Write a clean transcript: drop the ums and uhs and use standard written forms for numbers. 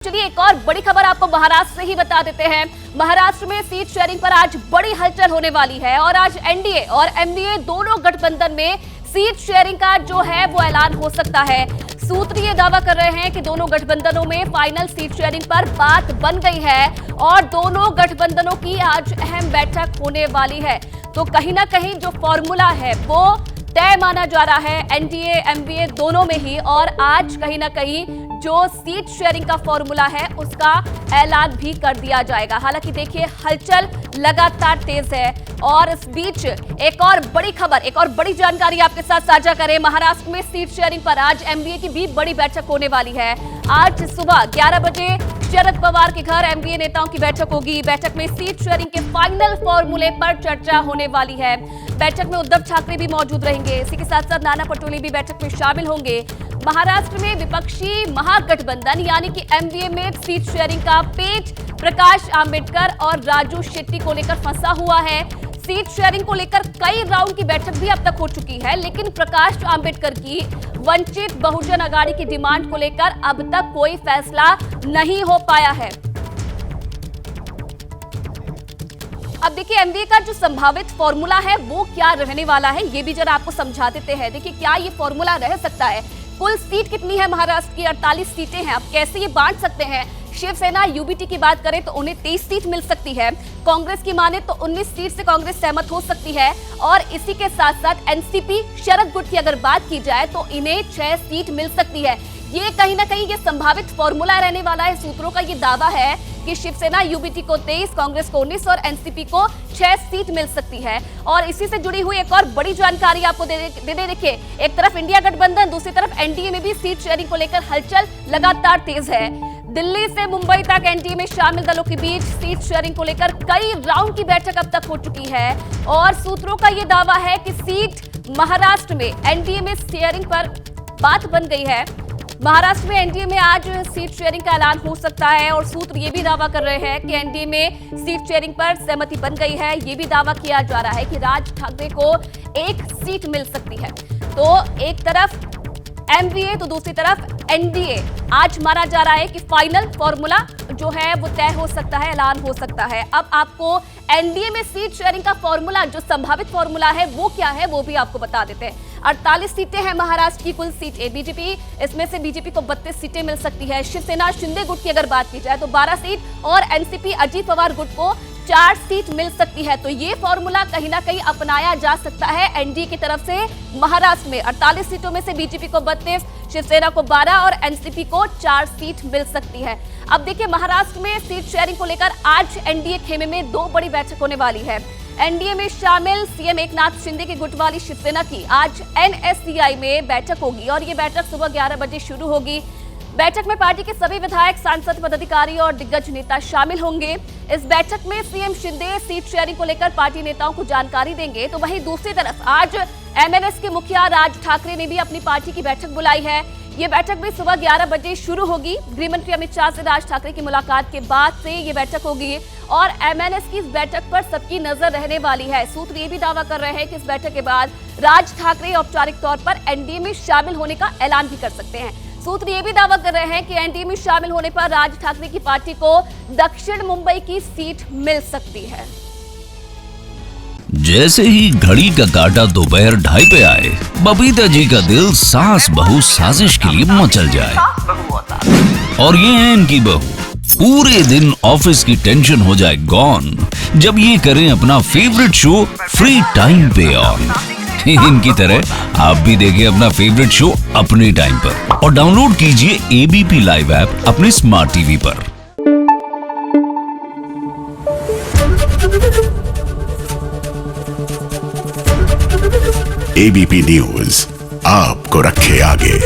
चलिए एक और बड़ी खबर आपको महाराष्ट्र से ही बता देते हैं। महाराष्ट्र में सीट शेयरिंग पर आज बड़ी हलचल होने वाली है और आज एनडीए और एमडीए दोनों गठबंधन में सीट शेयरिंग का जो है वो ऐलान हो सकता है। सूत्र ये दावा कर रहे हैं कि दोनों गठबंधनों में फाइनल सीट शेयरिंग पर बात बन गई है और दोनों गठबंधनों की आज अहम बैठक होने वाली है। तो कहीं ना कहीं जो फॉर्मूला है वो तय माना जा रहा है एनडीए एमडीए दोनों में ही, और आज कहीं ना कहीं जो सीट शेयरिंग का फॉर्मूला है उसका ऐलान भी कर दिया जाएगा। हालांकि देखिए हलचल लगातार तेज है और इस बीच एक और बड़ी खबर, एक और बड़ी जानकारी आपके साथ साझा करें। महाराष्ट्र में सीट शेयरिंग पर आज एमडीए की भी बड़ी बैठक होने वाली है। आज सुबह 11 बजे शरद पवार के घर एमडीए नेताओं की बैठक होगी। बैठक में सीट शेयरिंग के फाइनल फॉर्मूले पर चर्चा होने वाली है। बैठक में उद्धव ठाकरे भी मौजूद रहेंगे। इसी के साथ साथ नाना पटोले भी बैठक में शामिल होंगे। महाराष्ट्र में विपक्षी महागठबंधन यानी कि एमडीए में सीट शेयरिंग का पेच प्रकाश आंबेडकर और राजू शेट्टी को लेकर फंसा हुआ है। सीट शेयरिंग को लेकर कई राउंड की बैठक भी अब तक हो चुकी है, लेकिन प्रकाश आंबेडकर की वंचित बहुजन अघाड़ी की डिमांड को लेकर अब तक कोई फैसला नहीं हो पाया है। अब देखिए एमडीए का जो संभावित फॉर्मूला है वो क्या रहने वाला है, ये भी जरा आपको समझा देते हैं। देखिए क्या ये फॉर्मूला रह सकता है, कुल सीट कितनी है महाराष्ट्र की, 48 सीटें हैं। अब कैसे ये बांट सकते हैं? शिवसेना यूबीटी की बात करें तो उन्हें 23 सीट मिल सकती है। कांग्रेस की माने तो 19 सीट से कांग्रेस सहमत हो सकती है और इसी के साथ साथ एनसीपी शरद गुट की अगर बात की जाए तो इन्हें 6 सीट मिल सकती है। ये कहीं ना कहीं ये संभावित फॉर्मूला रहने वाला है। सूत्रों का ये दावा है कि शिवसेना यूबीटी को 23, कांग्रेस को 19 और एनसीपी को 6 सीट मिल सकती है। और इसी से जुड़ी हुई एक और बड़ी जानकारी आपको दे देखिए, एक तरफ इंडिया गठबंधन, दूसरी तरफ एनडीए में भी सीट शेयरिंग को लेकर हलचल लगातार तेज है। दिल्ली से मुंबई तक एनडीए में शामिल दलों के बीच सीट शेयरिंग को लेकर कई राउंड की बैठक अब तक हो चुकी है और सूत्रों का यह दावा है कि सीट महाराष्ट्र में एनडीए में शेयरिंग पर बात बन गई है। महाराष्ट्र में एनडीए में आज सीट शेयरिंग का ऐलान हो सकता है और सूत्र ये भी दावा कर रहे हैं कि एनडीए में सीट शेयरिंग पर सहमति बन गई है। ये भी दावा किया जा रहा है कि राज ठाकरे को 1 सीट मिल सकती है। तो एक तरफ एमडीए तो दूसरी तरफ एनडीए। आज माना जा रहा है कि फाइनल फॉर्मूला जो है वो तय हो सकता है, ऐलान हो सकता है। अब आपको एनडीए में सीट शेयरिंग का फॉर्मूला, जो संभावित फॉर्मूला है वो क्या है वो भी आपको बता देते हैं। 48 सीटें हैं महाराष्ट्र की कुल सीटें। बीजेपी, इसमें से बीजेपी को 32 सीटें मिल सकती है। शिवसेना शिंदे गुट की अगर बात की जाए तो 12 सीट और एनसीपी अजीत पवार गुट को 4 सीट मिल सकती है। तो ये फॉर्मूला कहीं ना कहीं अपनाया जा सकता है एनडीए की तरफ से। महाराष्ट्र में 48 सीटों में से बीजेपी को 32, शिवसेना को 12 और एनसीपी को 4 सीट मिल सकती है। अब देखिए महाराष्ट्र में सीट शेयरिंग को लेकर आज एनडीए खेमे में 2 बड़ी बैठक होने वाली है। एनडीए में शामिल सीएम एकनाथ शिंदे की गुट वाली शिवसेना की आज एनएससीआई में बैठक होगी और ये बैठक सुबह 11 बजे शुरू होगी। बैठक में पार्टी के सभी विधायक, सांसद, पदाधिकारी और दिग्गज नेता शामिल होंगे। इस बैठक में सीएम शिंदे सीट शेयरिंग को लेकर पार्टी नेताओं को जानकारी देंगे। तो वहीं दूसरी तरफ आज एमएनएस के मुखिया राज ठाकरे ने भी अपनी पार्टी की बैठक बुलाई है। ये बैठक भी सुबह 11 बजे शुरू होगी। गृहमंत्री अमित शाह से राज ठाकरे की मुलाकात के बाद से ये बैठक होगी और एमएनएस की इस बैठक पर सबकी नजर रहने वाली है। सूत्र ये भी दावा कर रहे हैं कि इस बैठक के बाद राज ठाकरे औपचारिक तौर पर एनडीए में शामिल होने का ऐलान भी कर सकते हैं। सूत्र ये भी दावा कर रहे हैं कि एनडीए में शामिल होने पर राज ठाकरे की पार्टी को दक्षिण मुंबई की सीट मिल सकती है। जैसे ही घड़ी का काटा दोपहर 2:30 पे आए, बबीता जी का दिल सास बहू साजिश के लिए मचल जाए। और ये है इनकी बहू, पूरे दिन ऑफिस की टेंशन हो जाए गॉन जब ये करें अपना फेवरेट शो फ्री टाइम पे ऑन। इनकी तरह आप भी देखिए अपना फेवरेट शो अपने टाइम पर और डाउनलोड कीजिए एबीपी लाइव ऐप अपने स्मार्ट टीवी पर। एबीपी न्यूज आपको रखे आगे।